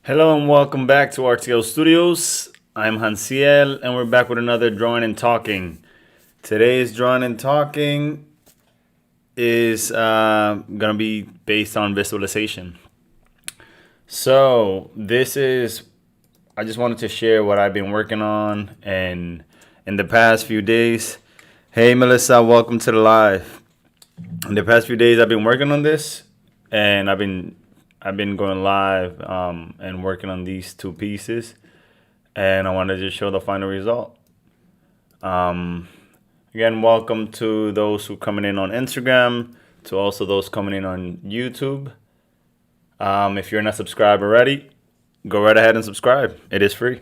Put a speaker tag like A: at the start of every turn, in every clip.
A: Hello and welcome back to Artclstudios. I'm Hansiel and we're back with another drawing and talking. Today's drawing and talking is gonna be based on visualization. So I just wanted to share what I've been working on and in the past few days. Hey Melissa, welcome to the live. In the past few days I've been working on this and I've been going live and working on these two pieces, and I wanted to just show the final result. Again, welcome to those who coming in on Instagram, to also those coming in on YouTube. If you're not subscribed already, go right ahead and subscribe. It is free.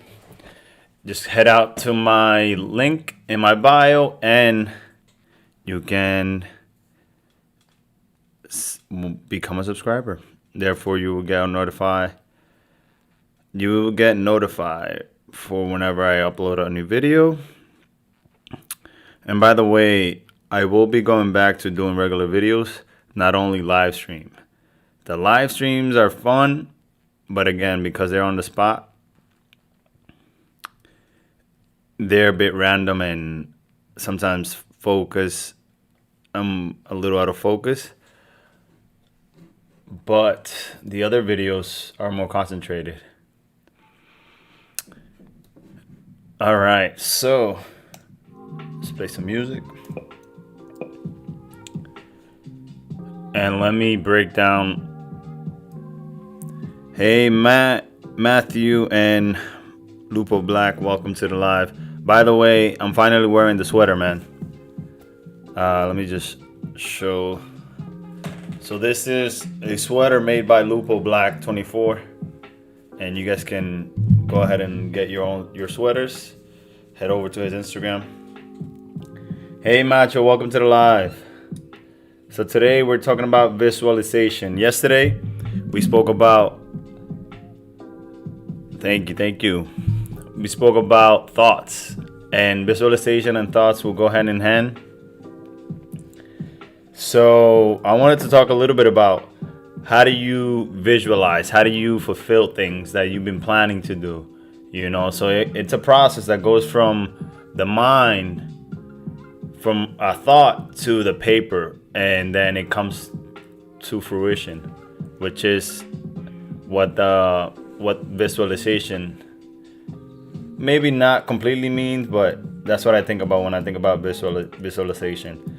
A: Just head out to my link in my bio and you can become a subscriber. Therefore, you will get notified. You will get notified for whenever I upload a new video. And by the way, I will be going back to doing regular videos, not only live stream. The live streams are fun, but again, because they're on the spot, they're a bit random and sometimes I'm a little out of focus. But the other videos are more concentrated. All right, so let's play some music. And let me break down. Hey, Matthew and Lupo Black, welcome to the live. By the way, I'm finally wearing the sweater, man. Let me just show. So this is a sweater made by Lupo Black 24, and you guys can go ahead and get your sweaters. Head over to his Instagram. Hey Macho, welcome to the live. So today we're talking about visualization. Yesterday we spoke about thank you. We spoke about thoughts, and visualization and thoughts will go hand in hand. So I wanted to talk a little bit about how do you visualize, how do you fulfill things that you've been planning to do, so it's a process that goes from the mind, from a thought to the paper, and then it comes to fruition, which is what visualization maybe not completely means, but that's what I think about when I think about visualization.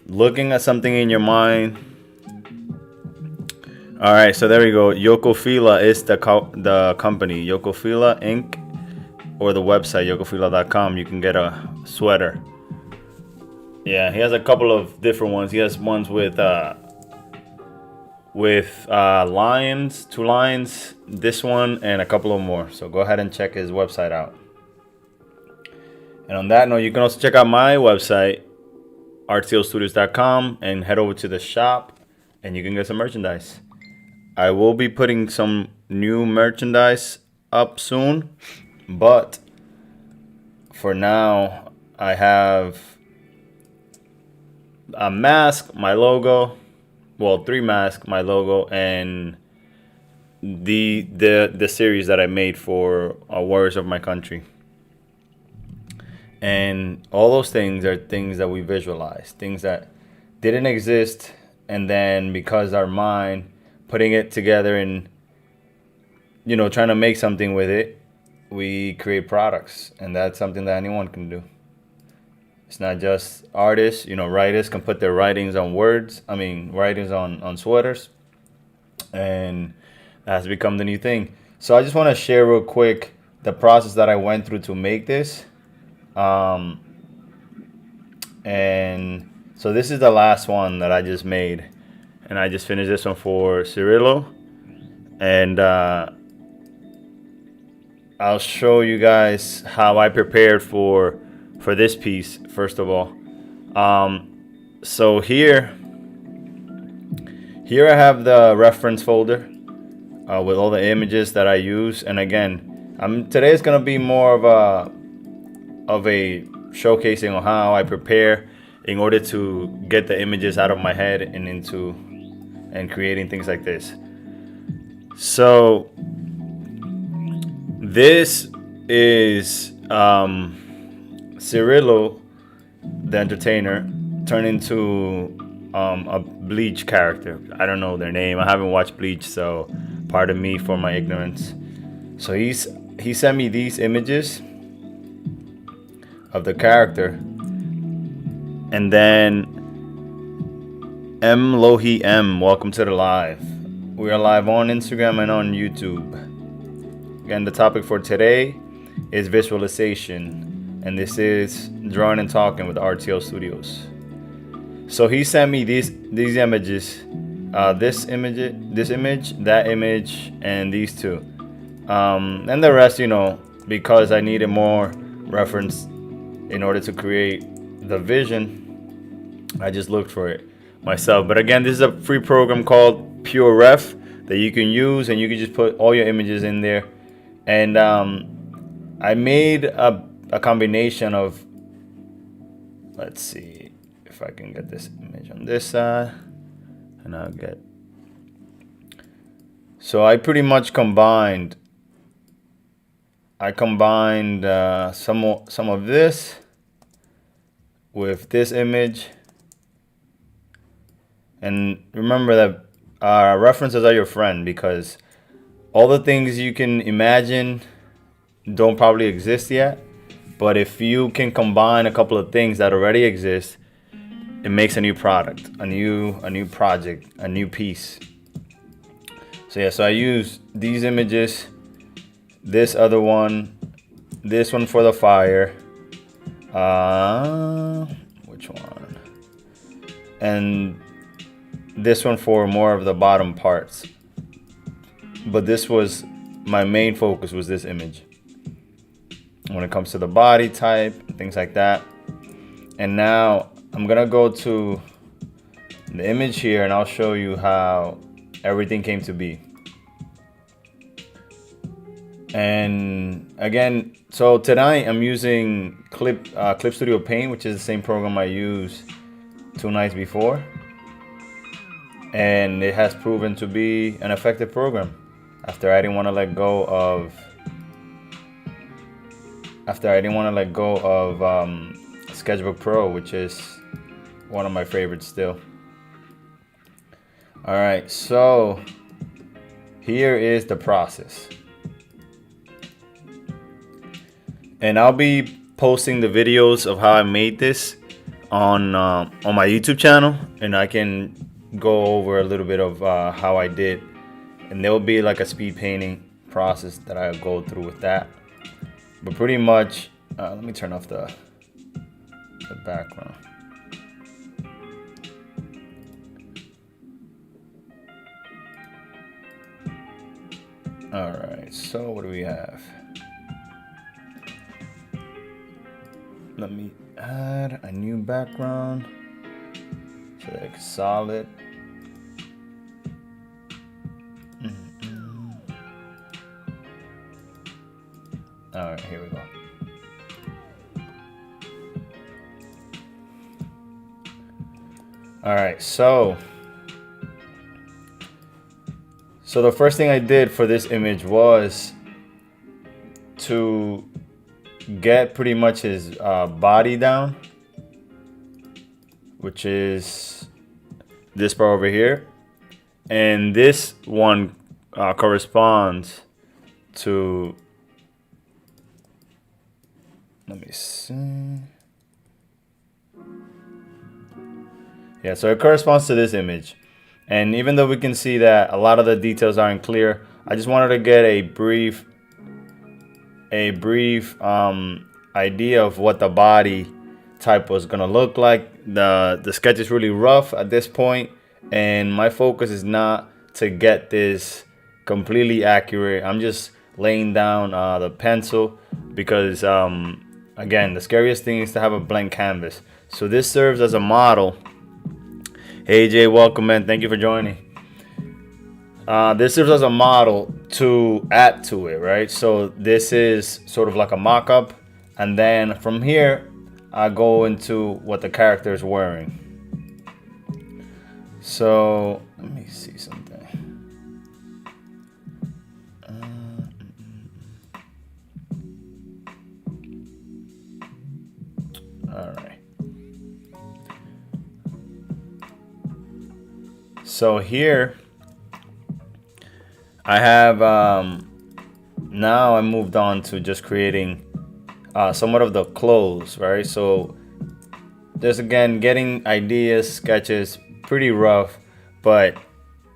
A: Looking at something in your mind. All right, so there we go. Yokofila is the company, Yokofila Inc., or the website yokofila.com. You can get a sweater. Yeah, he has a couple of different ones. He has ones with lions, 2 lions, this one, and a couple of more. So go ahead and check his website out. And on that note, you can also check out my website, Artclstudios.com, and head over to the shop and you can get some merchandise. I will be putting some new merchandise up soon, but for now I have a mask, my logo, 3 masks, my logo, and the series that I made for Warriors of My Country. And all those things are things that we visualize, things that didn't exist, and then because our mind putting it together and trying to make something with it, we create products, and that's something that anyone can do. It's not just artists. Writers can put their writings on writings on sweaters, and that has become the new thing. So I just want to share real quick the process that I went through to make this. And so this is the last one that I just made, and I just finished this one for Cirillo, and I'll show you guys how I prepared for this piece first of all. So here I have the reference folder with all the images that I use, and again, today is gonna be more of a showcasing on how I prepare in order to get the images out of my head and creating things like this. So This is Cirillo, the entertainer, turned into a Bleach character. I don't know their name. I haven't watched Bleach, so pardon me for my ignorance. So he sent me these images of the character, and then M Lohi M, welcome to the live. We are live on Instagram and on YouTube. Again, the topic for today is visualization, and this is drawing and talking with Artclstudios. So he sent me these images, this image, that image, and these two, and the rest, because I needed more reference in order to create the vision. I just looked for it myself. But again, this is a free program called Pure Ref that you can use, and you can just put all your images in there. And I made a combination of, let's see if I can get this image on this side, and I'll get. So I pretty much combined. Some of this with this image, and remember that references are your friend, because all the things you can imagine don't probably exist yet, but if you can combine a couple of things that already exist, it makes a new product, a new project, a new piece. So yeah, so I use these images, this other one, this one for the fire, which one, and this one for more of the bottom parts. But this was my main focus, was this image when it comes to the body type, things like that. And now I'm gonna go to the image here, and I'll show you how everything came to be. And again, so tonight I'm using Artclstudios Paint, which is the same program I used 2 nights before, and it has proven to be an effective program. After I didn't want to let go of Sketchbook Pro, which is one of my favorites still. All right, so here is the process. And I'll be posting the videos of how I made this on my YouTube channel, and I can go over a little bit of how I did, and there will be like a speed painting process that I'll go through with that. But pretty much, let me turn off the background. All right, so what do we have? Let me add a new background so that it's solid. All right, here we go. All right, so the first thing I did for this image was to get pretty much his body down, which is this part over here, and this one corresponds to, let me see, yeah, so it corresponds to this image. And even though we can see that a lot of the details aren't clear, I just wanted to get a brief idea of what the body type was gonna look like. The sketch is really rough at this point, and my focus is not to get this completely accurate. I'm just laying down the pencil, because again, the scariest thing is to have a blank canvas. So this serves as a model. Hey Jay, welcome, man. Thank you for joining. This serves as a model to add to it, right? So this is sort of like a mock-up, and then from here I go into what the character is wearing. So let me see something. So here I have now I moved on to just creating somewhat of the clothes, right? So just again getting ideas, sketches, pretty rough, but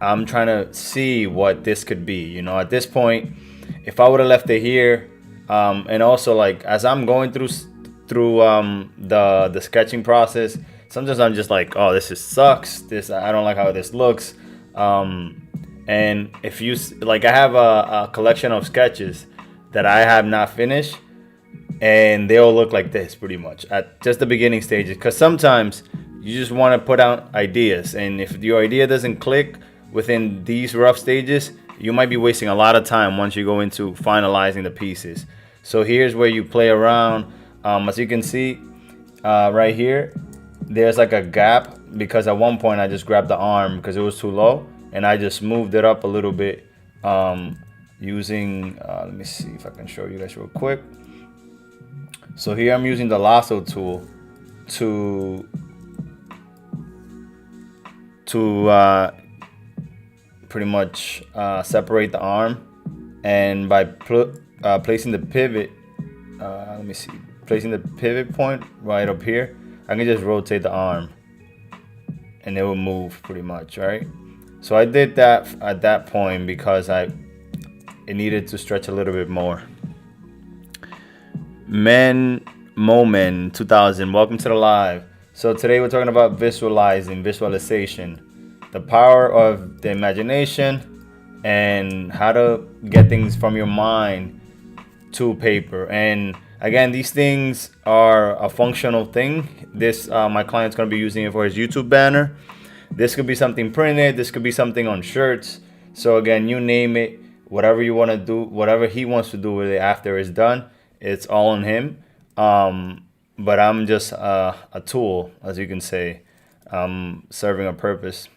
A: I'm trying to see what this could be. You know, at this point, if I would have left it here, and also like as I'm going through the sketching process, sometimes I'm just like, oh, this just sucks. I don't like how this looks. And if you like, I have a collection of sketches that I have not finished, and they all look like this pretty much at just the beginning stages. Because sometimes you just want to put out ideas, and if your idea doesn't click within these rough stages, you might be wasting a lot of time once you go into finalizing the pieces. So here's where you play around. As you can see right here, there's like a gap because at one point I just grabbed the arm because it was too low, and I just moved it up a little bit using let me see if I can show you guys real quick. So here I'm using the lasso tool to pretty much separate the arm, and by placing the pivot, let me see, placing the pivot point right up here, I can just rotate the arm and it will move pretty much, right? So I did that at that point because it needed to stretch a little bit more. Moment 2000, welcome to the live. So today we're talking about visualization, the power of the imagination, and how to get things from your mind to paper. And again, these things are a functional thing. This my client's going to be using it for his YouTube banner. This could be something printed, this could be something on shirts. So again, you name it, whatever you want to do, whatever he wants to do with it after it's done, it's all on him. But I'm just a tool, as you can say, serving a purpose,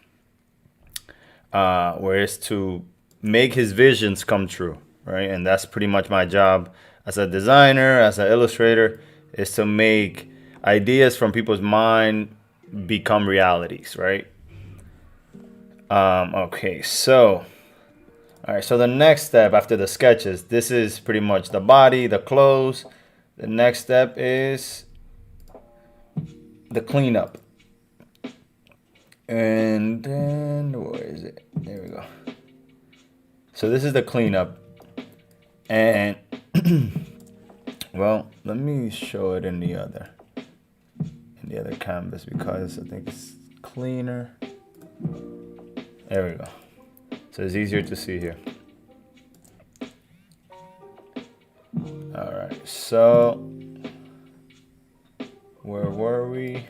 A: where it's to make his visions come true, right? And that's pretty much my job as a designer, as an illustrator, is to make ideas from people's mind become realities, right? Okay, so all right, so the next step after the sketches, this is pretty much the body, the clothes. The next step is the cleanup. And then, where is it? There we go. So this is the cleanup. And, well, let me show it in the other canvas because I think it's cleaner. There we go. So it's easier to see here. All right, so where were we?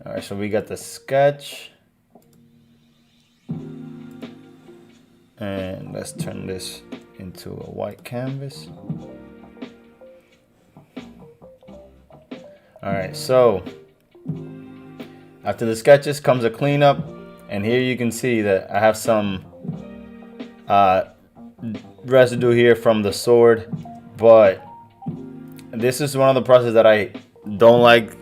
A: All right, so we got the sketch. And let's turn this into a white canvas. All right, so after the sketches comes a cleanup, and here you can see that I have some residue here from the sword, but this is one of the processes that I don't like.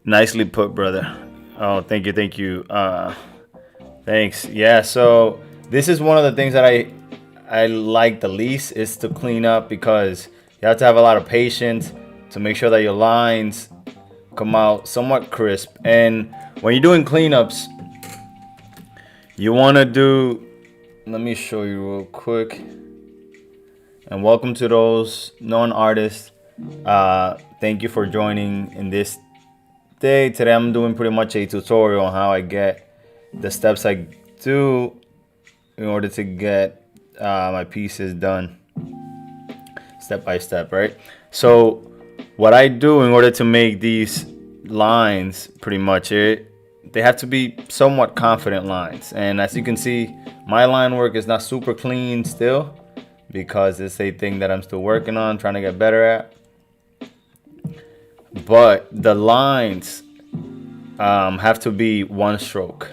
A: Nicely put, brother. Oh, thank you. Thanks. Yeah, so this is one of the things that I like the least, is to clean up, because you have to have a lot of patience to make sure that your lines come out somewhat crisp. And when you're doing cleanups, you want to do, let me show you real quick. And welcome to those non-artists. Thank you for joining in this day. Today I'm doing pretty much a tutorial on how I get the steps I do in order to get my pieces done step by step, right? So what I do in order to make these lines, pretty much they have to be somewhat confident lines. And as you can see, my line work is not super clean still, because it's a thing that I'm still working on, trying to get better at. But the lines have to be one stroke.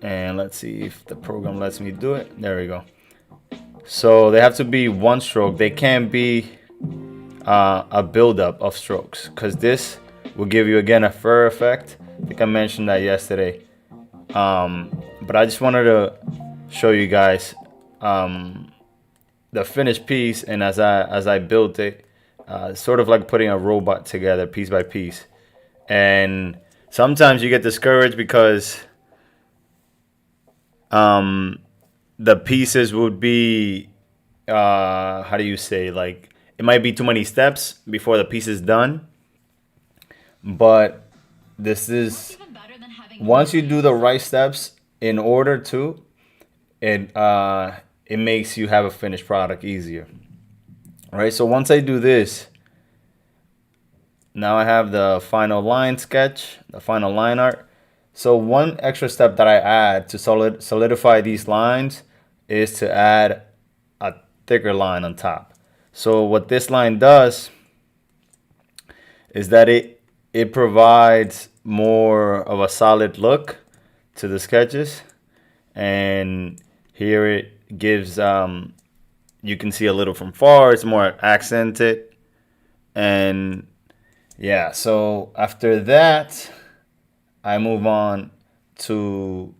A: And let's see if the program lets me do it. There we go. So they have to be one stroke. They can't be a buildup of strokes, because this will give you again a fur effect. I think I mentioned that yesterday. But I just wanted to show you guys the finished piece, and as I built it, sort of like putting a robot together piece by piece. And sometimes you get discouraged because the pieces would be how do you say, like, it might be too many steps before the piece is done. But this is, once you do the right steps in order to, it makes you have a finished product easier. All right, so once I do this, now I have the final line sketch, the final line art. So one extra step that I add to solidify these lines is to add a thicker line on top. So what this line does is that it provides more of a solid look to the sketches. And here it gives, you can see a little from far, it's more accented. And yeah, so after that, I move on to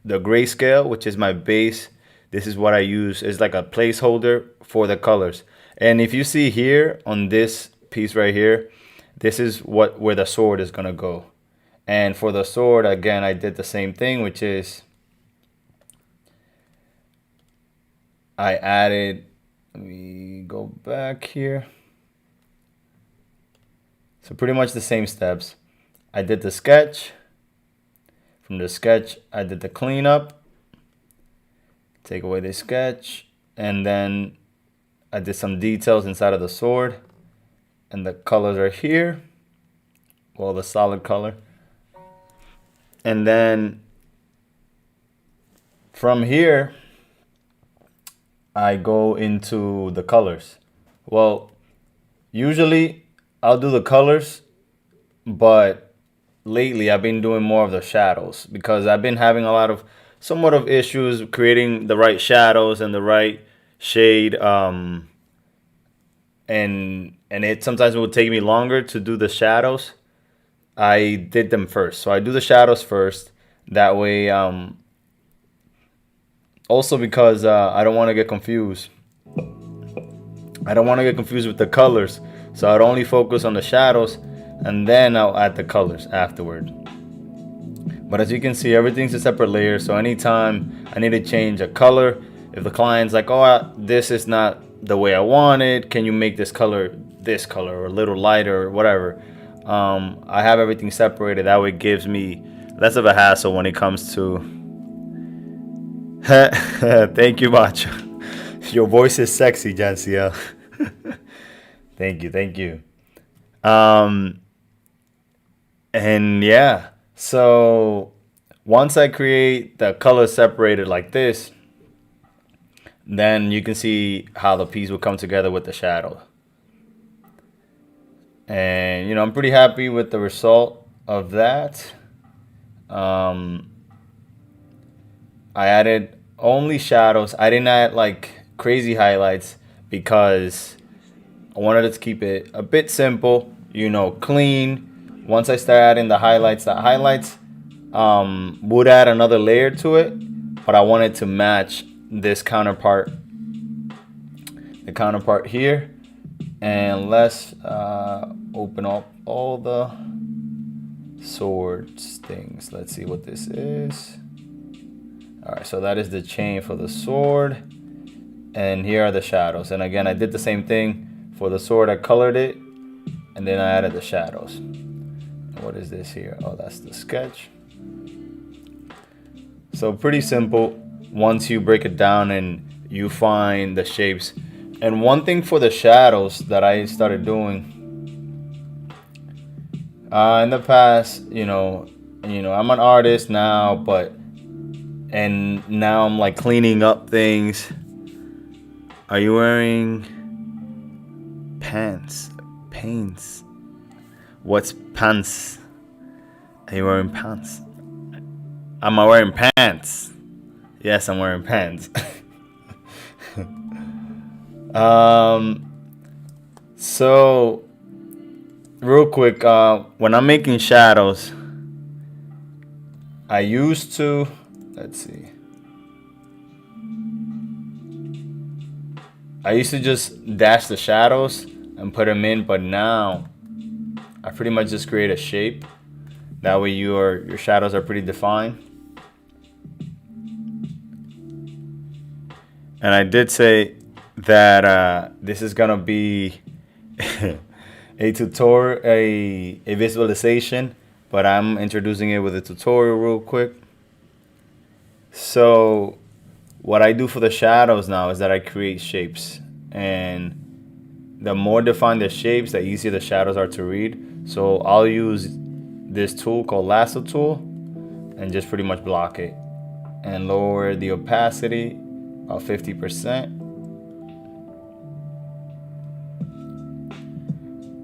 A: the grayscale, which is my base. This is what I use. It's like a placeholder for the colors. And if you see here on this piece right here, this is where the sword is gonna go. And for the sword, again, I did the same thing, which is I added, let me go back here. So pretty much the same steps. I did the sketch. From the sketch, I did the cleanup. Take away the sketch. And then I did some details inside of the sword. And the colors are here. Well, the solid color. And then from here, I go into the colors. Well, usually I'll do the colors, but lately I've been doing more of the shadows because I've been having a lot of somewhat of issues creating the right shadows and the right shade. And it sometimes it will take me longer to do the shadows. I did them first, so I do the shadows first. That way, also because I don't want to get confused. I don't want to get confused with the colors. So I'd only focus on the shadows and then I'll add the colors afterward. But as you can see, everything's a separate layer. So anytime I need to change a color, if the client's like, oh, this is not the way I want it, can you make this color or a little lighter or whatever? I have everything separated. That way it gives me less of a hassle when it comes to thank you, Macho. Your voice is sexy, Janciel. Thank you. And yeah, so once I create the colors separated like this, then you can see how the piece will come together with the shadow. And I'm pretty happy with the result of that. I added only shadows. I didn't add like crazy highlights because I wanted to keep it a bit simple, clean. Once I start adding the highlights would add another layer to it, but I wanted to match this counterpart, the counterpart here. And let's open up all the swords things. Let's see what this is. All right, so that is the chain for the sword. And here are the shadows. And again, I did the same thing for the sword. I colored it and then I added the shadows. And what is this here? Oh, that's the sketch. So pretty simple once you break it down and you find the shapes. And one thing for the shadows that I started doing in the past, I'm an artist now, and now I'm like cleaning up things. Are you wearing pants? What's pants? Are you wearing pants? Am I wearing pants? Yes, I'm wearing pants. So real quick, when I'm making shadows, I used to, let's see. I used to just dash the shadows and put them in, but now I pretty much just create a shape. That way your shadows are pretty defined. And I did say that this is gonna be a tutorial, a visualization, but I'm introducing it with a tutorial real quick. So what I do for the shadows now is that I create shapes, and the more defined the shapes, the easier the shadows are to read. So I'll use this tool called lasso tool and just pretty much block it and lower the opacity of 50%.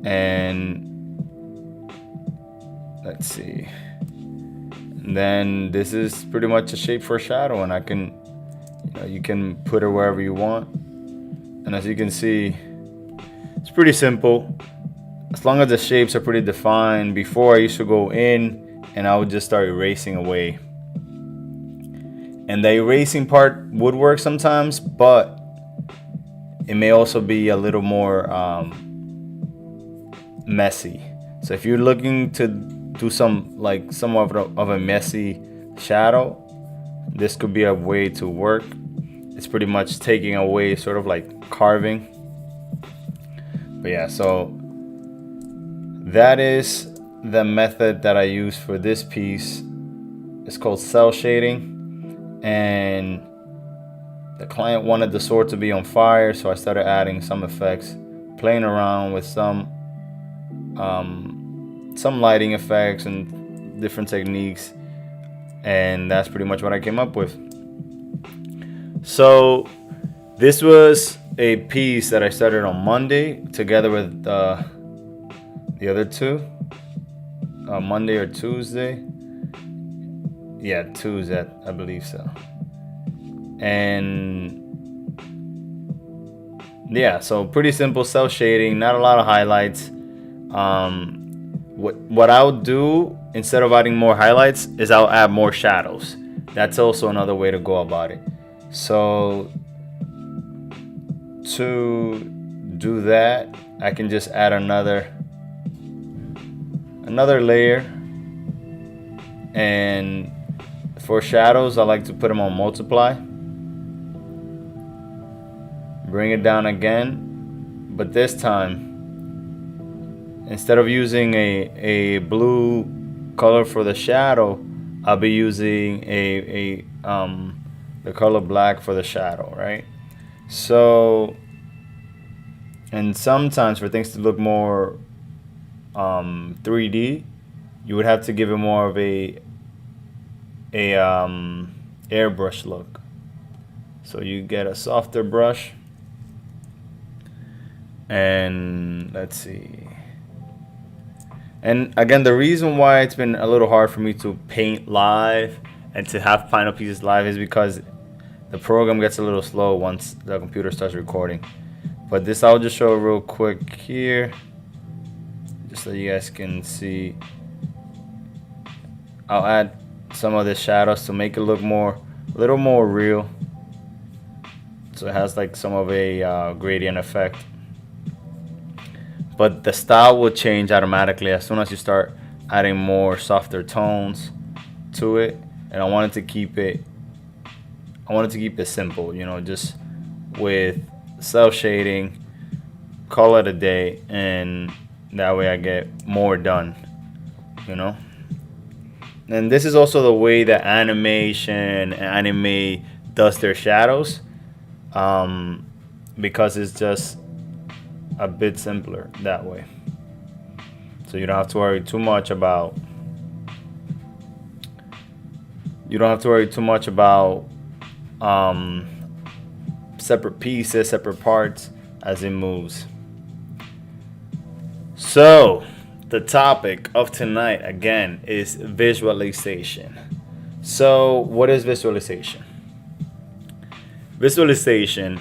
A: And let's see. And then this is pretty much a shape for a shadow, and I can, you can put it wherever you want. And as you can see, it's pretty simple. As long as the shapes are pretty defined. Before I used to go in and I would just start erasing away. And the erasing part would work sometimes, but it may also be a little more messy. So if you're looking to do somewhat of a messy shadow, this could be a way to work. It's pretty much taking away, sort of like carving. But yeah, so that is the method that I use for this piece. It's called cell shading, and the client wanted the sword to be on fire, so I started adding some effects, playing around with some lighting effects and different techniques, and that's pretty much what I came up with. So this was a piece that I started on Monday together with the other two, Monday or Tuesday. Yeah, Tuesday, I believe so. And yeah, so pretty simple cell shading, not a lot of highlights. What I'll do instead of adding more highlights is I'll add more shadows. That's also another way to go about it. So to do that, I can just add another layer. And for shadows, I like to put them on multiply. Bring it down again, but this time, instead of using a blue color for the shadow, I'll be using the color black for the shadow, right? So, and sometimes for things to look more 3D, you would have to give it more of a airbrush look. So you get a softer brush, and let's see. And again, the reason why it's been a little hard for me to paint live and to have final pieces live is because the program gets a little slow once the computer starts recording. But this I'll just show real quick here, just so you guys can see. I'll add some of the shadows to make it look a little more real. So it has like some of a gradient effect. But the style will change automatically as soon as you start adding more softer tones to it. And I wanted to keep it simple, just with cell shading, call it a day, and that way I get more done, And this is also the way that anime does their shadows, because it's just a bit simpler that way. So you don't have to worry too much about separate pieces, separate parts as it moves. So the topic of tonight again is visualization. So what is visualization? Visualization,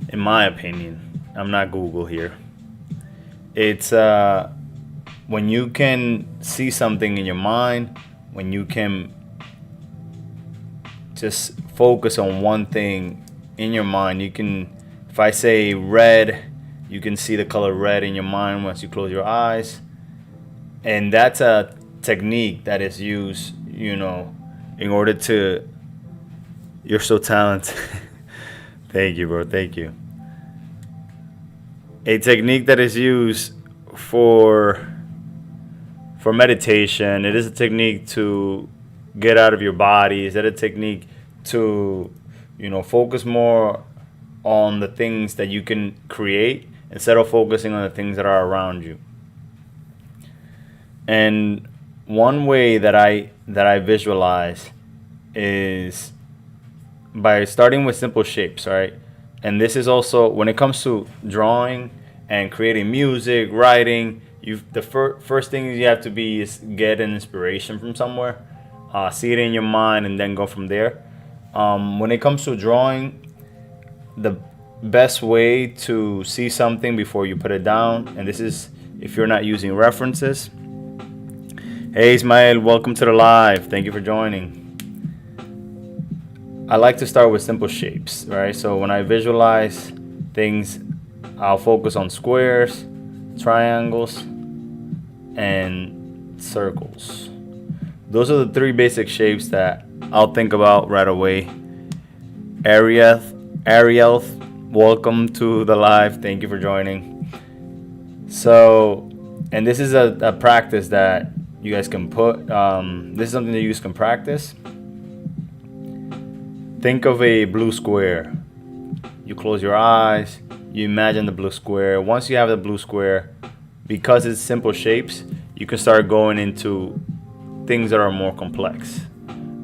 A: in my opinion, I'm not Google here. It's when you can see something in your mind, when you can just focus on one thing in your mind, you can, if I say red, you can see the color red in your mind once you close your eyes. And that's a technique that is used, you know, in order to, you're so talented. Thank you, bro. Thank you. A technique that is used for meditation. It is a technique to get out of your body. Is that a technique to, you know, focus more on the things that you can create instead of focusing on the things that are around you. And one way that I visualize is by starting with simple shapes, right? And this is also when it comes to drawing and creating music, writing, the first thing you have to be is get an inspiration from somewhere, see it in your mind, and then go from there. When it comes to drawing, the best way to see something before you put it down, and this is if you're not using references. Hey Ismail, welcome to the live. Thank you for joining. I like to start with simple shapes, right? So when I visualize things, I'll focus on squares, triangles, and circles. Those are the three basic shapes that I'll think about right away. Ariel, welcome to the live. Thank you for joining. So, and this is a practice that you guys can put. This is something that you guys can practice. Think of a blue square. You close your eyes, you imagine the blue square. Once you have the blue square, because it's simple shapes, you can start going into things that are more complex,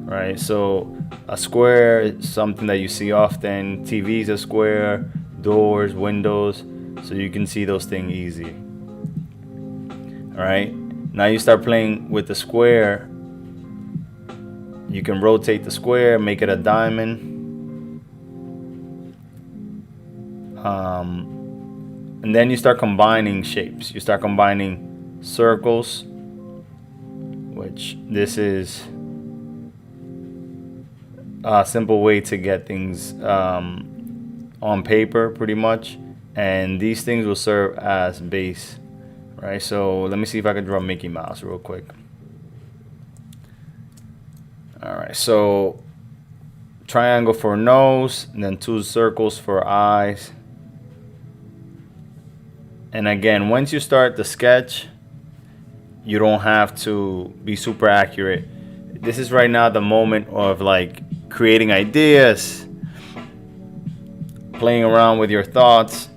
A: right? So a square is something that you see often. TV is a square, doors, windows, so you can see those things easy. All right, now you start playing with the square. You can rotate the square, make it a diamond. And then you start combining shapes. You start combining circles, which this is a simple way to get things on paper pretty much. And these things will serve as base, right? So let me see if I can draw Mickey Mouse real quick. All right, so triangle for nose, and then two circles for eyes. And again, once you start the sketch, you don't have to be super accurate. This is right now the moment of like creating ideas, playing around with your thoughts,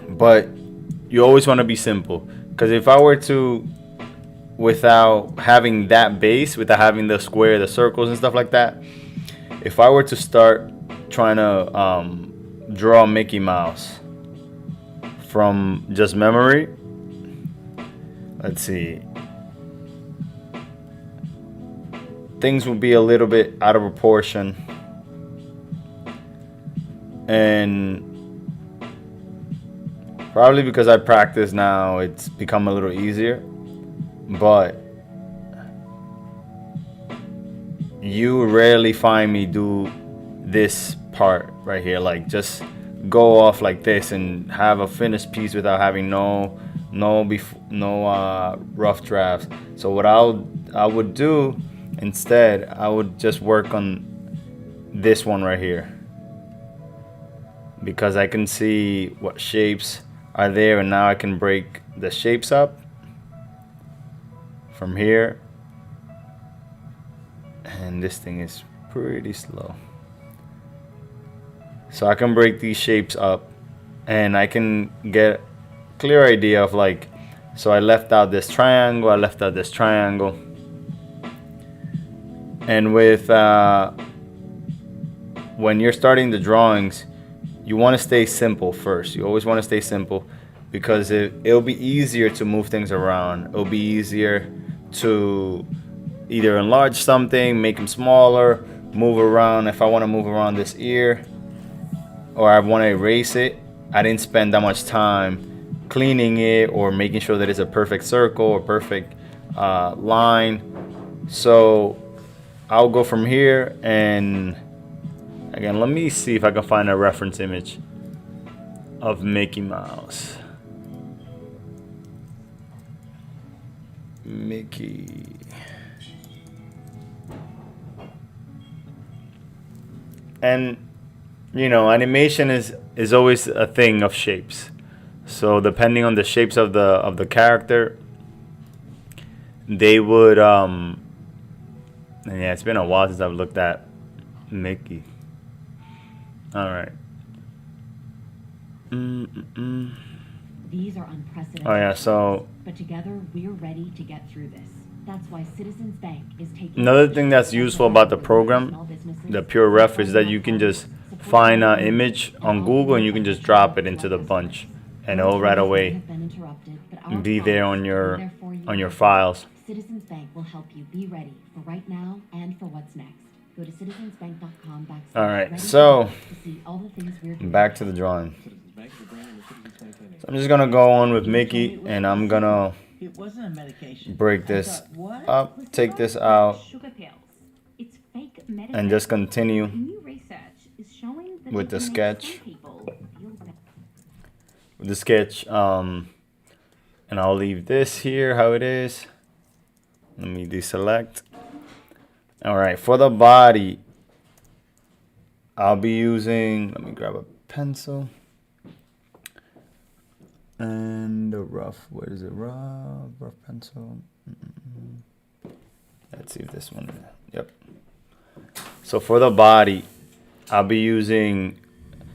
A: but you always want to be simple. Because if I were to, without having that base, without having the square, the circles and stuff like that, if I were to start trying to draw Mickey Mouse from just memory, let's see, things will be a little bit out of proportion, and probably because I practice now, it's become a little easier. But you rarely find me do this part right here, like just go off like this and have a finished piece without having no rough drafts. So what I would do instead, I would just work on this one right here, because I can see what shapes are there, and now I can break the shapes up from here. And this thing is pretty slow, so I can break these shapes up and I can get a clear idea of like, so I left out this triangle, I left out this triangle. And with when you're starting the drawings, you want to stay simple first. You always want to stay simple, because it'll be easier to move things around. It'll be easier to either enlarge something, make them smaller, move around. If I want to move around this ear, or I want to erase it, I didn't spend that much time cleaning it or making sure that it's a perfect circle or perfect line. So I'll go from here, and again, let me see if I can find a reference image of Mickey Mouse. Mickey. And you know, animation is always a thing of shapes. So depending on the shapes of the character, they would and yeah, it's been a while since I've looked at Mickey. All right.
B: These are unprecedented.
A: Oh yeah, so
B: but together we're ready to get through this. That's why Citizens Bank is taking
A: another thing that's useful about the program, the Pure Ref, is that you can just find an image on Google and you can just drop it into the bunch, and it'll right away be there on your files.
B: Citizens Bank will help you be ready for right now and for what's next. Go to citizensbank.com.
A: All right, so back to the drawing. So I'm just gonna go on with Mickey, and I'm gonna break this up, take this out, and just continue with the sketch. And I'll leave this here how it is. Let me deselect. All right, for the body, I'll be using, let me grab a pencil. And the rough, where is it? Rough pencil. Let's see if this one, yep. So for the body, I'll be using,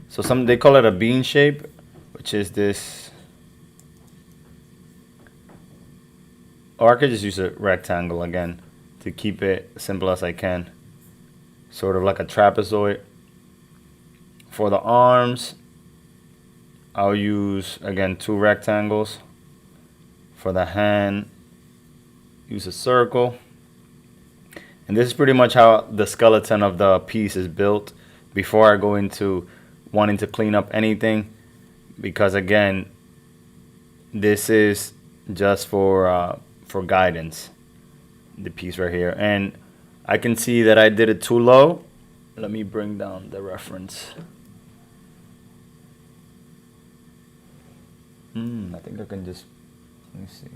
A: so they call it a bean shape, which is this, or I could just use a rectangle again to keep it simple as I can. Sort of like a trapezoid. For the arms, I'll use, again, 2 rectangles. For the hand, use a circle. And this is pretty much how the skeleton of the piece is built before I go into wanting to clean up anything. Because again, this is just for guidance, the piece right here. And I can see that I did it too low. Let me bring down the reference. I think I can just, let me see.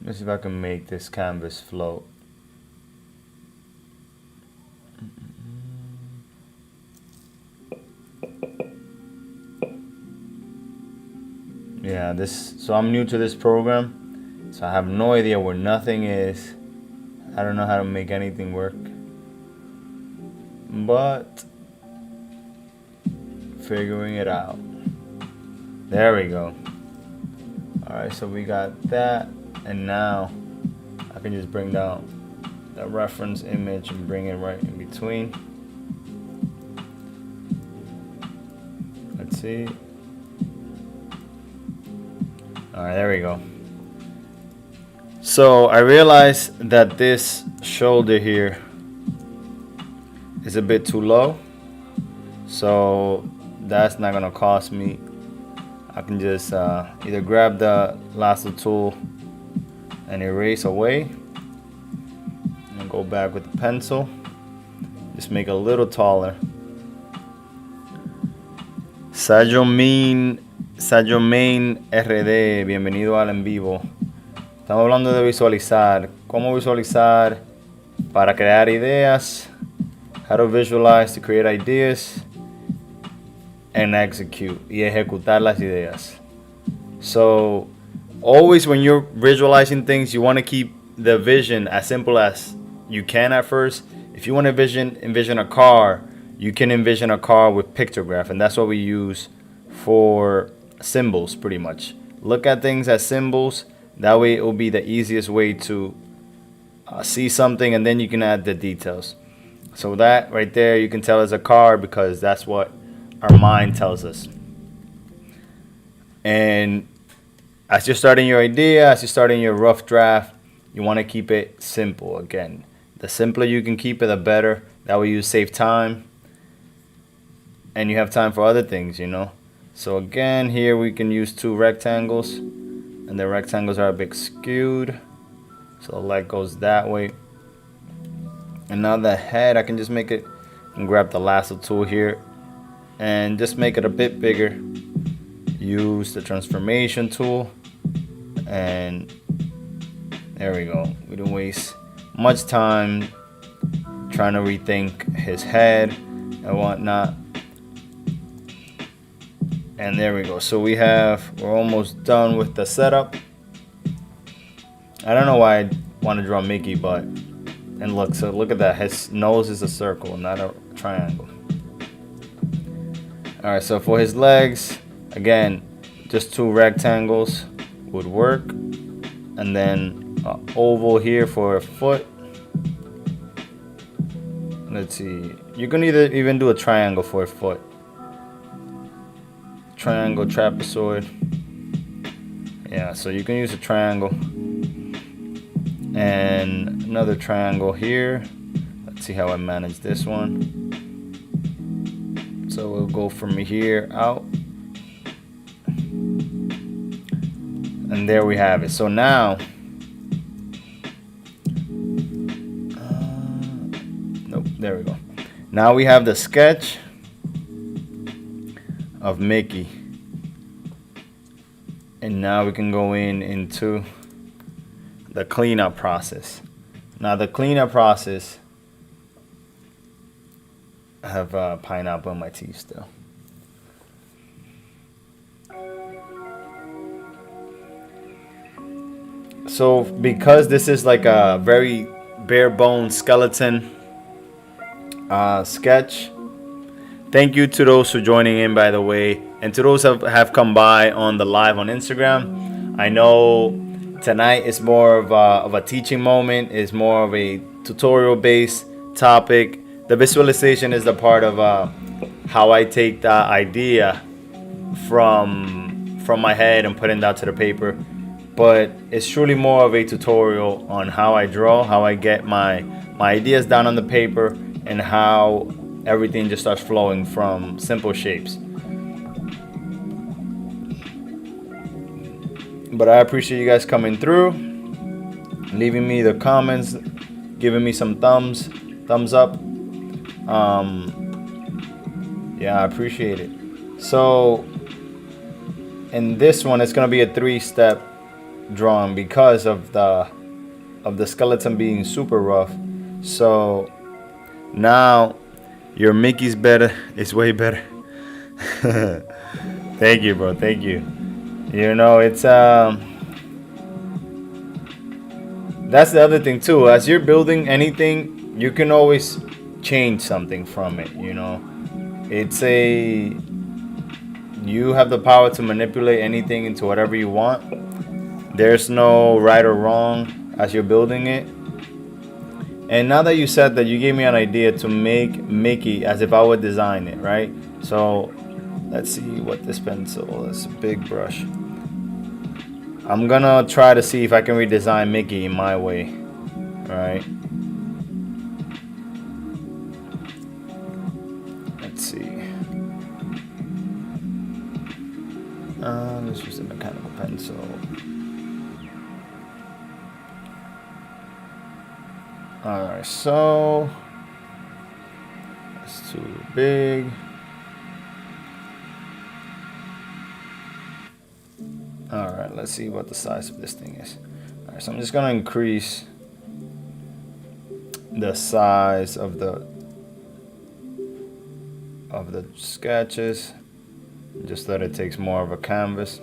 A: Let's see if I can make this canvas float. Yeah, so I'm new to this program, so I have no idea where nothing is. I don't know how to make anything work, but figuring it out. There we go. Alright, so we got that, and now I can just bring down the reference image and bring it right in between. Let's see. Alright, there we go. So I realized that this shoulder here is a bit too low, so that's not gonna cost me. I can just either grab the lasso tool and erase away, and go back with the pencil, just make it a little taller. Sajomain RD, bienvenido al en vivo. Estamos hablando de visualizar, cómo visualizar para crear ideas, how to visualize to create ideas, and execute, y ejecutar las ideas. So always when you're visualizing things, you want to keep the vision as simple as you can at first. If you want to envision a car, you can envision a car with pictograph, and that's what we use for symbols pretty much. Look at things as symbols. That way it will be the easiest way to see something, and then you can add the details. So that right there, you can tell is a car because that's what our mind tells us. And as you're starting your idea, as you're starting your rough draft, you want to keep it simple. Again, The simpler you can keep it, the better. That way you save time. And you have time for other things, you know. So again, here we can use 2 rectangles. And the rectangles are a bit skewed. So the light goes that way. And now the head, I can just make it and grab the lasso tool here and just make it a bit bigger. Use the transformation tool, and there we go. We didn't waste much time trying to rethink his head and whatnot. And there we go. So we're almost done with the setup. I don't know why I want to draw Mickey, but and look at that. His nose is a circle, not a triangle. All right, so for his legs, again, just 2 rectangles would work, and then an oval here for a foot. Let's see. You can even do a triangle for a foot. Triangle, trapezoid. Yeah, so you can use a triangle. And another triangle here. Let's see how I manage this one. So we'll go from here out. And there we have it. So now, nope, there we go. Now we have the sketch of Mickey. And now we can go into the cleanup process. Now the cleanup process, I have pineapple in my teeth still. So because this is like a very bare bones skeleton sketch, thank you to those who are joining in, by the way, and to those who have come by on the live on Instagram. I know tonight is more of a teaching moment, is more of a tutorial based topic. The visualization is the part of how I take the idea from my head and put it down to the paper. But it's truly more of a tutorial on how I draw, how I get my ideas down on the paper, and how everything just starts flowing from simple shapes. But I appreciate you guys coming through, leaving me the comments, giving me some thumbs up. Yeah, I appreciate it. So in this one, it's gonna be a 3-step drawing because of the skeleton being super rough. So now your Mickey's better. It's way better. Thank you, bro. Thank you. You know, it's that's the other thing too. As you're building anything, you can always change something from it, you know. You have the power to manipulate anything into whatever you want. There's no right or wrong as you're building it. And now that you said that, you gave me an idea to make Mickey as if I would design it, right? So let's see what this pencil is. A big brush. I'm gonna try to see if I can redesign Mickey in my way, right? Let's see. Let's use a mechanical pencil. Alright, so it's too big. Alright, let's see what the size of this thing is. Alright, so I'm just gonna increase the size of the sketches, just that it takes more of a canvas.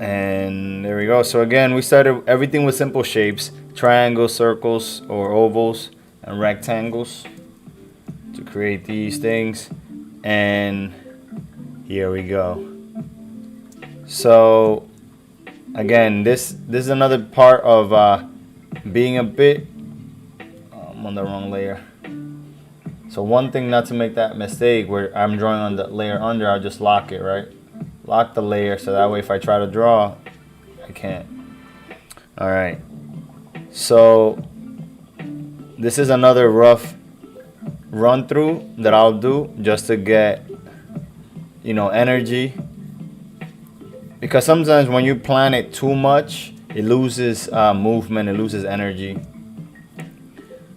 A: And there we go. So again, we started everything with simple shapes: triangles, circles or ovals, and rectangles to create these things. And here we go. So again, this is another part of being a bit I'm on the wrong layer. So one thing not to make that mistake where I'm drawing on the layer under, I'll just lock it, right? Lock the layer so that way if I try to draw, I can't. All right. So this is another rough run through that I'll do just to get, energy. Because sometimes when you plan it too much, it loses movement, it loses energy.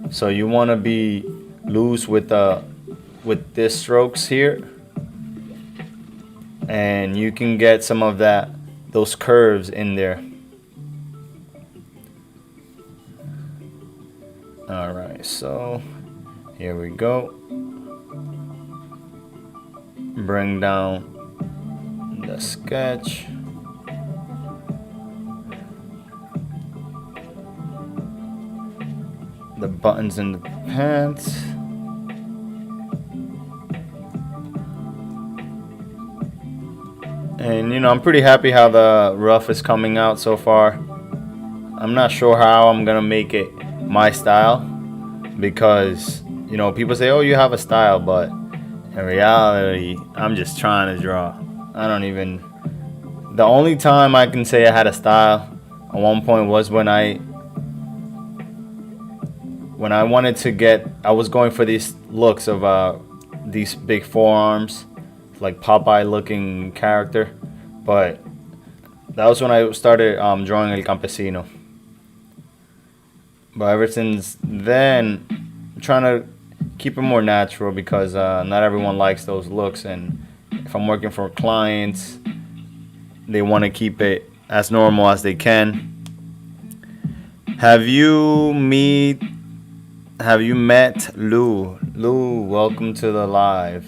A: So you want to be loose with this strokes here, and you can get some of those curves in there. All right, so here we go. Bring down the sketch. The buttons in the pants. And I'm pretty happy how the rough is coming out so far. I'm not sure how I'm gonna make it my style, because people say, oh, you have a style, but in reality I'm just trying to draw. The only time I can say I had a style at one point was when I wanted to I was going for these looks of these big forearms, like Popeye looking character, but that was when I started drawing El Campesino. But ever since then, I'm trying to keep it more natural, because not everyone likes those looks, and if I'm working for clients, they want to keep it as normal as they can. Have you met Lou? Lou, welcome to the live.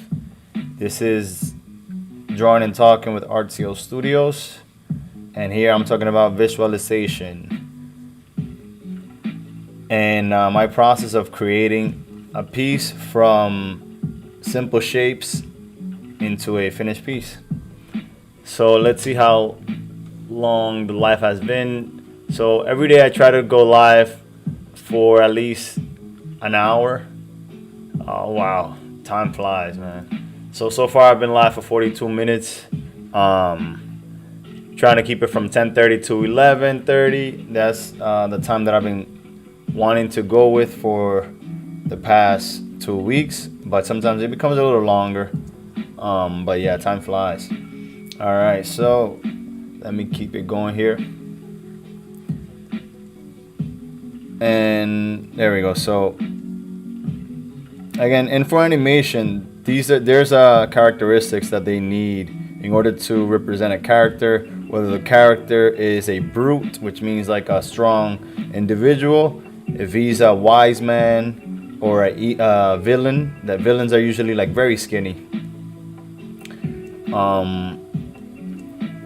A: This is Drawing and Talking with Artclstudios, and here I'm talking about visualization and my process of creating a piece from simple shapes into a finished piece. So let's see how long the live has been. So every day I try to go live for at least an hour. Oh wow, time flies, man. So far I've been live for 42 minutes. Trying to keep it from 10:30 to 11:30. That's the time that I've been wanting to go with for the past 2 weeks, but sometimes it becomes a little longer. But yeah, time flies. All right, so let me keep it going here. And there we go. So again, and for animation, there's characteristics that they need in order to represent a character. Whether the character is a brute, which means like a strong individual, if he's a wise man or a villain. That villains are usually like very skinny.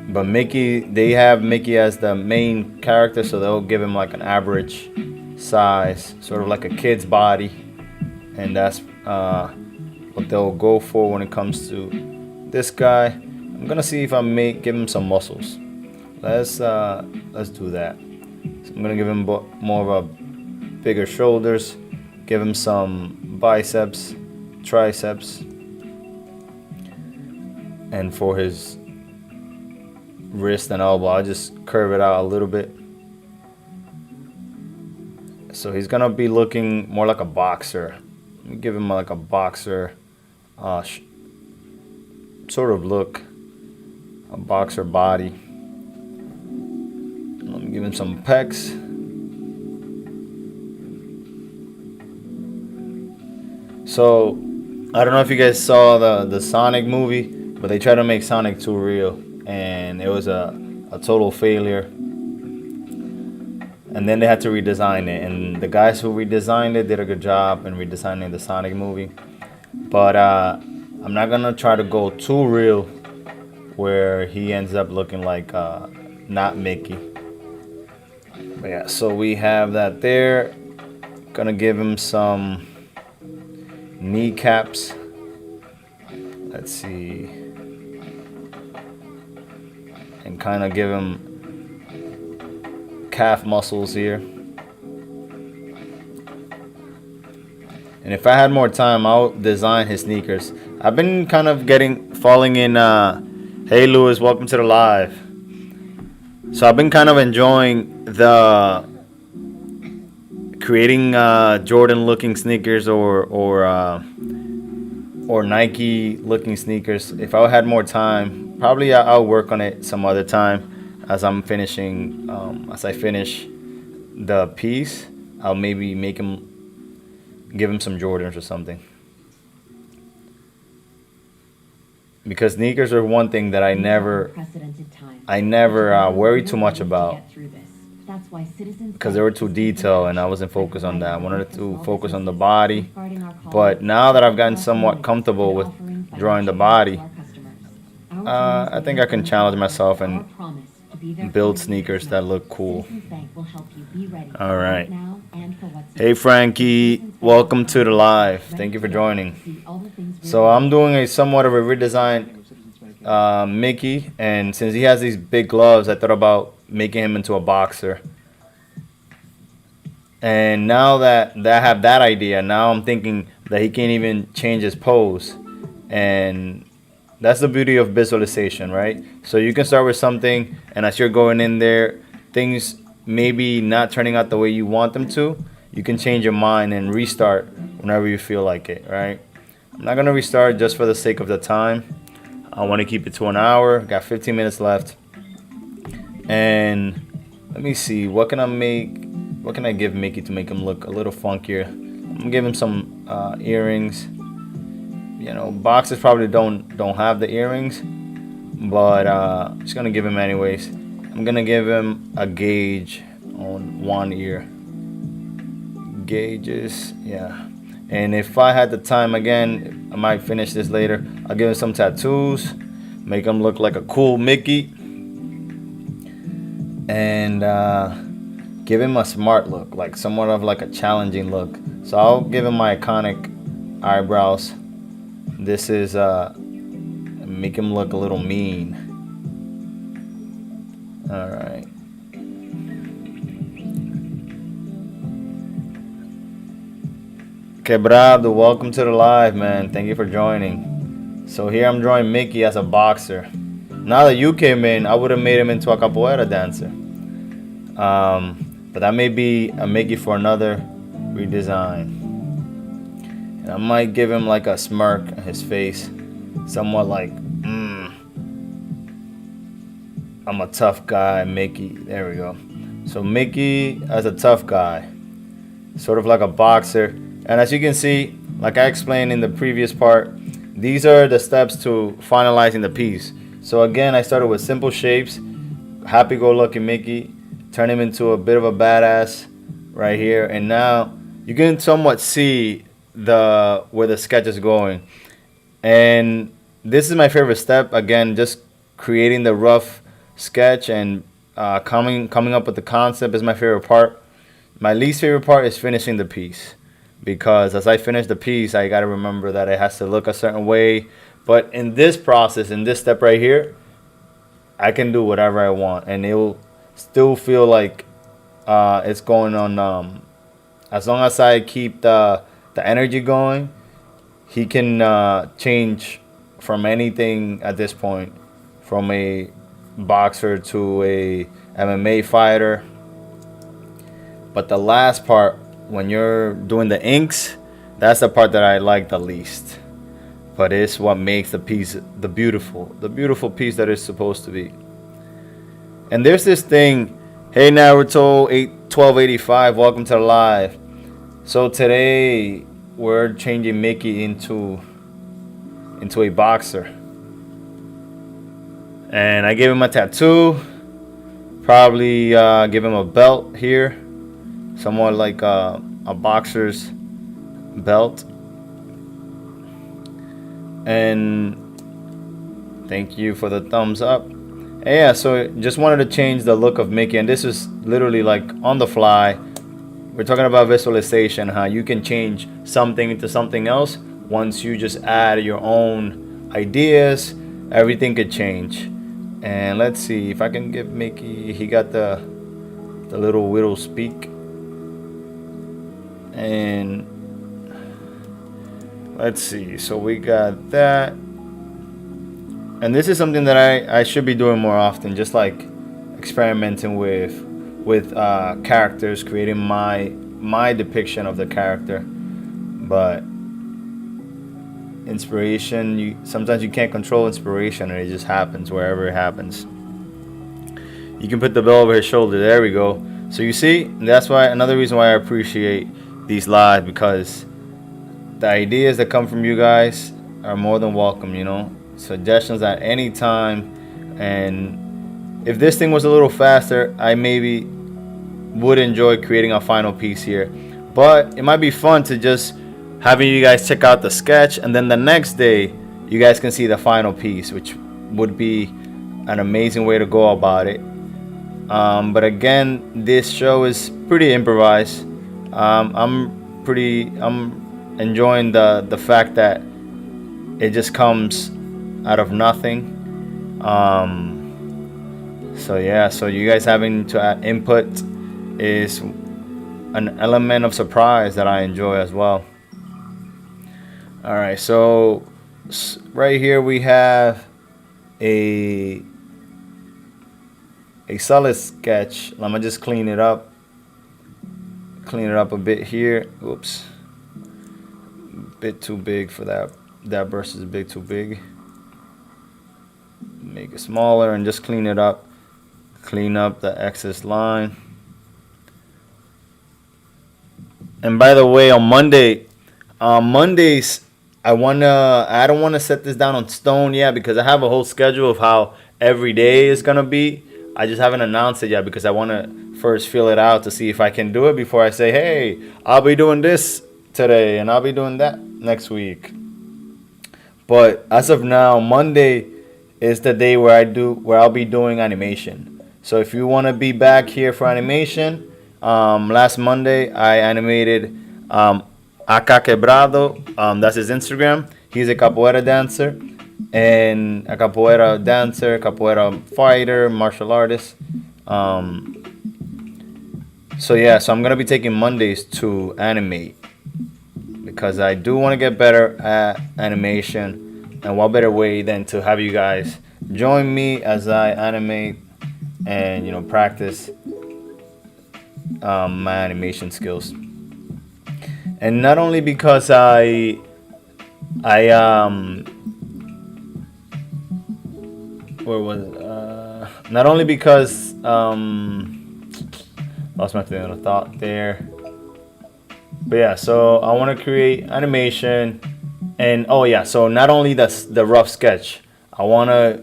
A: But they have Mickey as the main character, so they'll give him like an average size, sort of like a kid's body, and that's what they'll go for when it comes to this guy. I'm gonna see if I give him some muscles. Let's do that. So I'm gonna give him more of a bigger shoulders, give him some biceps, triceps, and for his wrist and elbow, I'll just curve it out a little bit. So he's gonna be looking more like a boxer. Let me give him like a boxer sort of look, a boxer body. Let me give him some pecs. So I don't know if you guys saw the Sonic movie, but they tried to make Sonic too real, and it was a total failure. And then they had to redesign it, and the guys who redesigned it did a good job in redesigning the Sonic movie. But I'm not gonna try to go too real, where he ends up looking like not Mickey. But yeah, so we have that there. Gonna give him some kneecaps. Let's see. And kind of give him calf muscles here. And if I had more time, I'll design his sneakers. I've been kind of falling in. Hey Lewis, welcome to the live. So I've been kind of enjoying the creating Jordan looking sneakers or Nike looking sneakers. If I had more time, probably I'll work on it some other time as I'm finishing. As I finish the piece, I'll maybe give him some Jordans or something. Because sneakers are one thing that I never worry too much about because they were too detailed and I wasn't focused on that. I wanted to focus on the body. But now that I've gotten somewhat comfortable with drawing the body, I think I can challenge myself and build sneakers that look cool. All right. Hey Frankie, welcome to the live. Thank you for joining. So I'm doing a somewhat of a redesigned Mickey, and since he has these big gloves, I thought about making him into a boxer. And now that I have that idea, now I'm thinking that he can't even change his pose. And that's the beauty of visualization, right? So you can start with something, and as you're going in there, things maybe not turning out the way you want them to, you can change your mind and restart whenever you feel like it, right? I'm not going to restart just for the sake of the time. I want to keep it to an hour. Got 15 minutes left. And let me see, what can I give Mickey to make him look a little funkier? I'm gonna give him some earrings. You know, boxers probably don't have the earrings, but just gonna give him anyways. I'm gonna give him a gauge on one ear. Gauges, yeah. And if I had the time again, I might finish this later. I'll give him some tattoos, make him look like a cool Mickey, and give him a smart look, like somewhat of like a challenging look. So I'll give him my iconic eyebrows. This is make him look a little mean. All right. Quebrado, welcome to the live, man. Thank you for joining. So here I'm drawing Mickey as a boxer. Now that you came in, I would have made him into a capoeira dancer. But that may be a Mickey for another redesign. And I might give him like a smirk on his face, somewhat like, I'm a tough guy, Mickey. There we go. So Mickey as a tough guy, sort of like a boxer. And as you can see, like I explained in the previous part, these are the steps to finalizing the piece. So again, I started with simple shapes, happy-go-lucky Mickey, turn him into a bit of a badass right here. And now you can somewhat see where the sketch is going. And this is my favorite step. Again, just creating the rough sketch and coming up with the concept is my favorite part. My least favorite part is finishing the piece, because as I finish the piece, I got to remember that it has to look a certain way. But in this process, in this step right here, I can do whatever I want, and it will still feel like it's going on. As long as I keep the energy going, he can change from anything at this point, from a boxer to a MMA fighter. But the last part, when you're doing the inks, that's the part that I like the least. But it's what makes the piece the beautiful piece that it's supposed to be. And there's this thing. Hey Naruto 1285, welcome to the live. So today we're changing Mickey into a boxer. And I gave him a tattoo. Probably give him a belt here, somewhat like a boxer's belt. And thank you for the thumbs up. And yeah, so just wanted to change the look of Mickey, and this is literally like on the fly. We're talking about visualization, how you can change something into something else. Once you just add your own ideas, everything could change. And let's see if I can give Mickey, he got the little widow speak. And let's see, so we got that. And this is something that I should be doing more often, just like experimenting with characters, creating my depiction of the character. But inspiration, sometimes you can't control inspiration, and it just happens wherever it happens. You can put the bell over his shoulder. There we go. So you see, that's why another reason why I appreciate these live, because the ideas that come from you guys are more than welcome. Suggestions at any time. And if this thing was a little faster, I maybe would enjoy creating a final piece here. But it might be fun to just having you guys check out the sketch, and then the next day you guys can see the final piece, which would be an amazing way to go about it. But again, this show is pretty improvised. I'm enjoying the fact that it just comes out of nothing. So you guys having to add input is an element of surprise that I enjoy as well. All right, so right here we have a solid sketch. I'm gonna just clean it up a bit here. Oops, bit too big for that brush is a bit too big. Make it smaller and just clean it up. Clean up the excess line. And by the way, on Mondays, I don't wanna set this down on stone yet, because I have a whole schedule of how every day is gonna be. I just haven't announced it yet because I want to first feel it out to see if I can do it before I say, hey, I'll be doing this today and I'll be doing that next week. But as of now, Monday is the day where I'll be doing animation. So if you want to be back here for animation, last Monday I animated Acá Quebrado. That's his Instagram. He's a capoeira dancer. And a capoeira dancer, capoeira fighter, martial artist. So I'm gonna be taking Mondays to animate, because I do want to get better at animation, and what better way than to have you guys join me as I animate and practice my animation skills. And not only because where was it? Not only because lost my train of thought there. But so I want to create animation, and so not only the rough sketch, I want to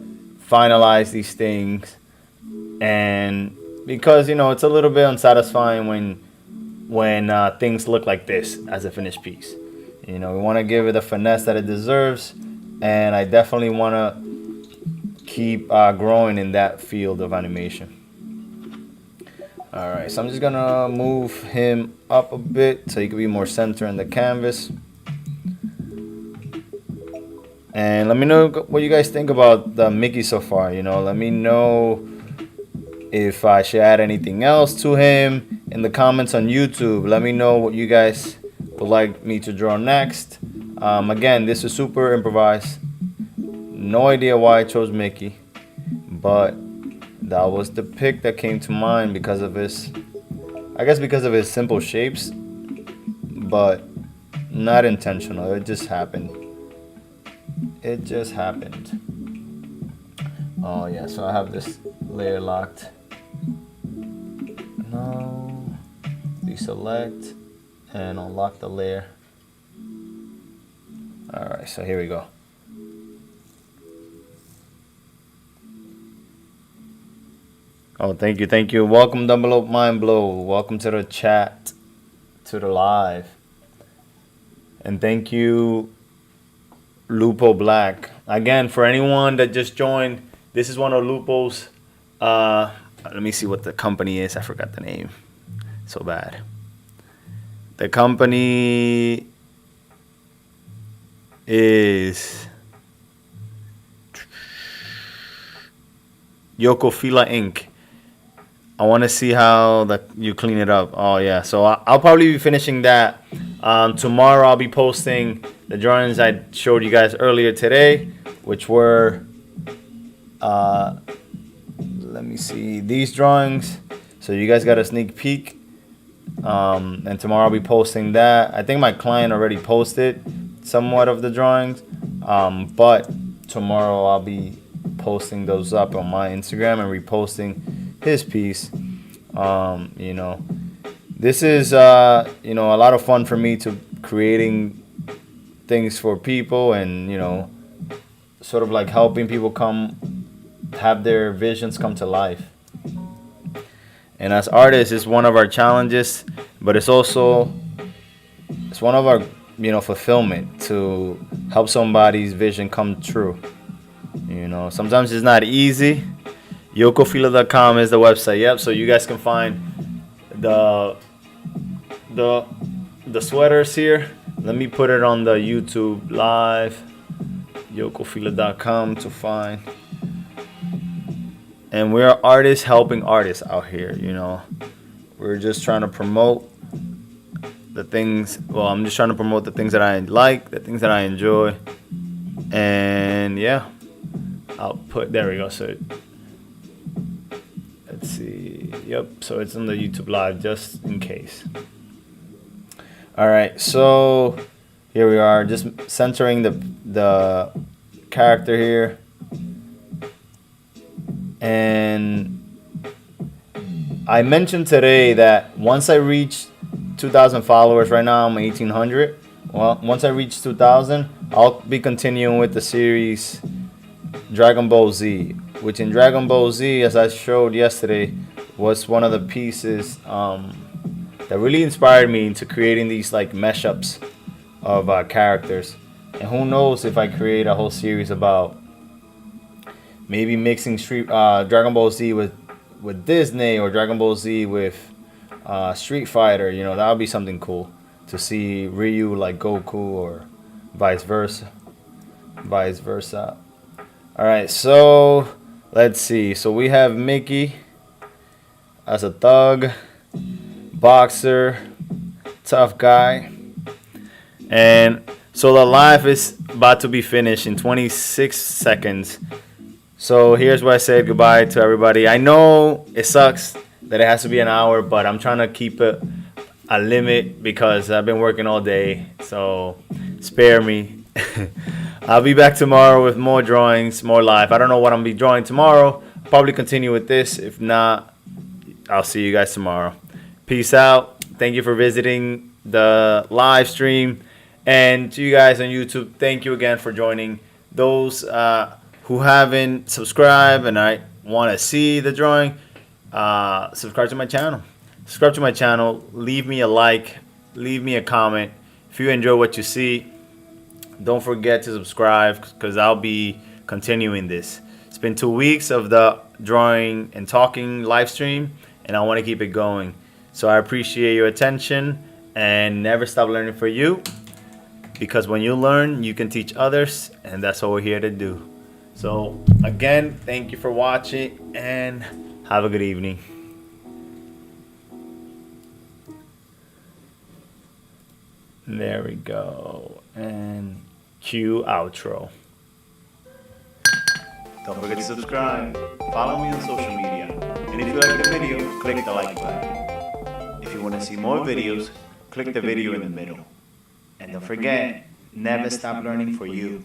A: finalize these things, and because it's a little bit unsatisfying when things look like this as a finished piece. We want to give it the finesse that it deserves, and I definitely want to keep growing in that field of animation. All right, so I'm just gonna move him up a bit so he can be more center in the canvas. And let me know what you guys think about the Mickey so far. Let me know if I should add anything else to him in the comments on YouTube. Let me know what you guys would like me to draw next. Again, this is super improvised. No idea why I chose Mickey, but that was the pick that came to mind because of his simple shapes, but not intentional. It just happened. Oh yeah, so I have this layer locked. No, deselect and unlock the layer. All right, so here we go. Oh, thank you. Welcome, Double Up Mind Blow. Welcome to the chat, to the live. And thank you, Lupo Black. Again, for anyone that just joined, this is one of Lupo's, let me see what the company is. I forgot the name. So bad. The company is Yokofila Inc. I want to see how you clean it up. Oh yeah, so I'll probably be finishing that tomorrow. I'll be posting the drawings I showed you guys earlier today, which were let let me see these drawings. So you guys got a sneak peek. And tomorrow I'll be posting that. I think my client already posted somewhat of the drawings. But tomorrow I'll be posting those up on my Instagram and reposting his piece. You know, this is you know, a lot of fun for me to creating things for people, and you know, sort of like helping people have their visions come to life. And as artists, it's one of our challenges, but it's also one of our, you know, fulfillment to help somebody's vision come true. You know, sometimes it's not easy. Yokofila.com is the website. Yep, so you guys can find the sweaters here. Let me put it on the YouTube live. Yokofila.com to find. And we're artists helping artists out here, you know. We're just trying to promote the things. Well, I'm just trying to promote the things that I like, the things that I enjoy. And yeah, there we go. So let's see. Yep, so it's on the YouTube live just in case. All right, so here we are, just centering the character here. And I mentioned today that once I reach 2,000 followers, right now I'm 1,800. Well, once I reach 2,000, I'll be continuing with the series Dragon Ball Z, which in Dragon Ball Z, as I showed yesterday, was one of the pieces that really inspired me into creating these like mesh-ups of characters. And who knows if I create a whole series about maybe mixing Dragon Ball Z with Disney, or Dragon Ball Z with Street Fighter. You know, that would be something cool to see Ryu like Goku, or vice versa. All right, so let's see. So we have Mickey as a thug, boxer, tough guy. And so the live is about to be finished in 26 seconds. So here's where I said goodbye to everybody. I know it sucks that it has to be an hour, but I'm trying to keep it a limit because I've been working all day. So spare me. I'll be back tomorrow with more drawings, more live. I don't know what I'm going to be drawing tomorrow. I'll probably continue with this. If not, I'll see you guys tomorrow. Peace out. Thank you for visiting the live stream. And to you guys on YouTube, thank you again for joining. Those who haven't subscribed and I want to see the drawing, subscribe to my channel. Leave me a like, leave me a comment. If you enjoy what you see, don't forget to subscribe, because I'll be continuing this. It's been 2 weeks of the drawing and talking live stream, and I want to keep it going. So I appreciate your attention, and never stop learning for you, because when you learn, you can teach others, and that's what we're here to do. So again, thank you for watching, and have a good evening. There we go. And cue outro. Don't forget to subscribe. Follow me on social media. And if you like the video, click the like button. If you want to see more videos, click the video in the middle. And don't forget, never stop learning for you.